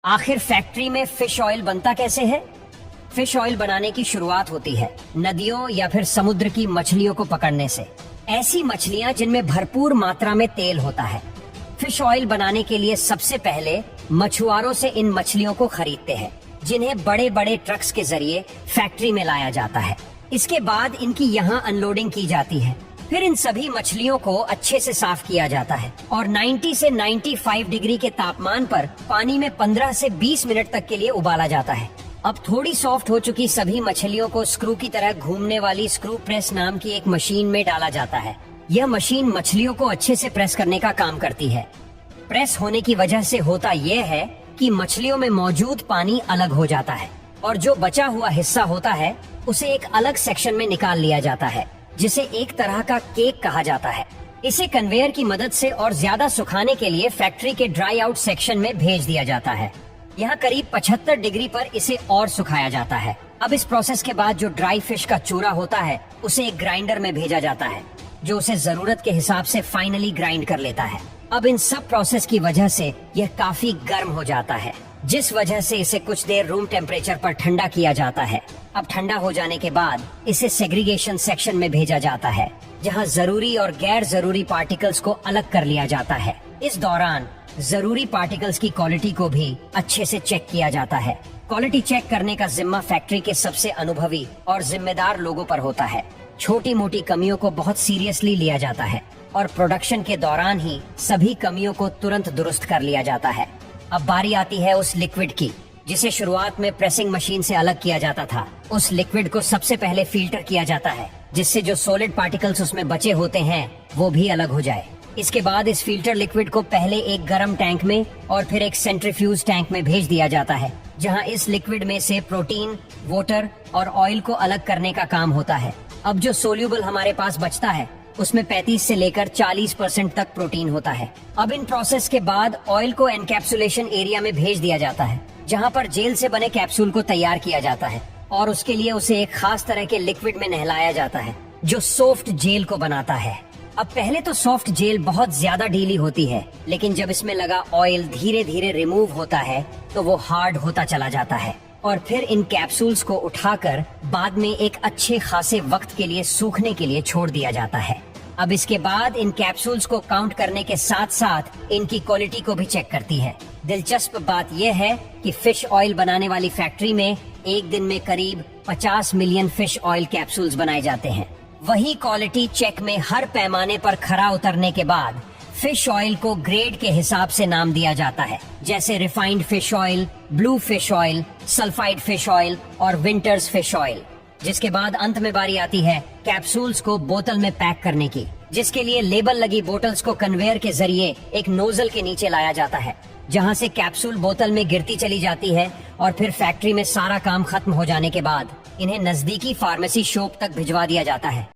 आखिर फैक्ट्री में fish oil बनता कैसे है? फिश ऑयल बनाने की शुरुआत होती है नदियों या फिर समुद्र की मछलियों को पकड़ने से। ऐसी मछलियां जिनमें भरपूर मात्रा में तेल होता है। फिश ऑयल बनाने के लिए सबसे पहले मछुआरों से इन मछलियों को खरीदते हैं, जिन्हें बड़े बड़े ट्रक्स के जरिए फैक्ट्री में लाया जाता है। इसके बाद इनकी यहाँ अनलोडिंग की जाती है। फिर इन सभी मछलियों को अच्छे से साफ किया जाता है और 90 से 95 डिग्री के तापमान पर पानी में 15 से 20 मिनट तक के लिए उबाला जाता है। अब थोड़ी सॉफ्ट हो चुकी सभी मछलियों को स्क्रू की तरह घूमने वाली स्क्रू प्रेस नाम की एक मशीन में डाला जाता है। यह मशीन मछलियों को अच्छे से प्रेस करने का काम करती है। प्रेस होने की वजह से होता यह है कि मछलियों में मौजूद पानी अलग हो जाता है और जो बचा हुआ हिस्सा होता है उसे एक अलग सेक्शन में निकाल लिया जाता है, जिसे एक तरह का केक कहा जाता है। इसे कन्वेयर की मदद से और ज्यादा सुखाने के लिए फैक्ट्री के ड्राई आउट सेक्शन में भेज दिया जाता है। यहाँ करीब 75 डिग्री पर इसे और सुखाया जाता है। अब इस प्रोसेस के बाद जो ड्राई फिश का चूरा होता है उसे एक ग्राइंडर में भेजा जाता है, जो उसे जरूरत के हिसाब से फाइनली ग्राइंड कर लेता है। अब इन सब प्रोसेस की वजह से यह काफी गर्म हो जाता है, जिस वजह से इसे कुछ देर रूम टेम्परेचर पर ठंडा किया जाता है। अब ठंडा हो जाने के बाद इसे सेग्रीगेशन सेक्शन में भेजा जाता है, जहां जरूरी और गैर जरूरी पार्टिकल्स को अलग कर लिया जाता है। इस दौरान जरूरी पार्टिकल्स की क्वालिटी को भी अच्छे से चेक किया जाता है। क्वालिटी चेक करने का जिम्मा फैक्ट्री के सबसे अनुभवी और जिम्मेदार लोगों पर होता है। छोटी मोटी कमियों को बहुत सीरियसली लिया जाता है और प्रोडक्शन के दौरान ही सभी कमियों को तुरंत दुरुस्त कर लिया जाता है। अब बारी आती है उस लिक्विड की, जिसे शुरुआत में प्रेसिंग मशीन से अलग किया जाता था। उस लिक्विड को सबसे पहले फिल्टर किया जाता है, जिससे जो सॉलिड पार्टिकल्स उसमें बचे होते हैं वो भी अलग हो जाए। इसके बाद इस फिल्टर लिक्विड को पहले एक गर्म टैंक में और फिर एक सेंट्रीफ्यूज टैंक में भेज दिया जाता है, जहां इस लिक्विड में से प्रोटीन, वाटर और ऑयल को अलग करने का काम होता है। अब जो सोल्यूबल हमारे पास बचता है उसमें 35 से लेकर 40% तक प्रोटीन होता है। अब इन प्रोसेस के बाद ऑयल को एनकैप्सुलेशन एरिया में भेज दिया जाता है, जहां पर जेल से बने कैप्सूल को तैयार किया जाता है और उसके लिए उसे एक खास तरह के लिक्विड में नहलाया जाता है, जो सॉफ्ट जेल को बनाता है। अब पहले तो सॉफ्ट जेल बहुत ज्यादा ढीली होती है, लेकिन जब इसमें लगा ऑयल धीरे धीरे रिमूव होता है तो वो हार्ड होता चला जाता है और फिर इन कैप्सूल्स को उठाकर बाद में एक अच्छे खासे वक्त के लिए सूखने के लिए छोड़ दिया जाता है। अब इसके बाद इन कैप्सूल्स को काउंट करने के साथ साथ इनकी क्वालिटी को भी चेक करती है। दिलचस्प बात यह है कि फिश ऑयल बनाने वाली फैक्ट्री में एक दिन में करीब 50 मिलियन फिश ऑयल कैप्सूल्स बनाए जाते हैं। वही क्वालिटी चेक में हर पैमाने पर खरा उतरने के बाद फिश ऑयल को ग्रेड के हिसाब से नाम दिया जाता है, जैसे refined fish oil, blue fish oil, sulphide fish oil और विंटर्स फिश ऑयल। जिसके बाद अंत में बारी आती है कैप्सूल्स को बोतल में पैक करने की, जिसके लिए लेबल लगी बोतल्स को कन्वेयर के जरिए एक नोजल के नीचे लाया जाता है, जहां से कैप्सूल बोतल में गिरती चली जाती है और फिर फैक्ट्री में सारा काम खत्म हो जाने के बाद इन्हें नजदीकी फार्मेसी शॉप तक भिजवा दिया जाता है।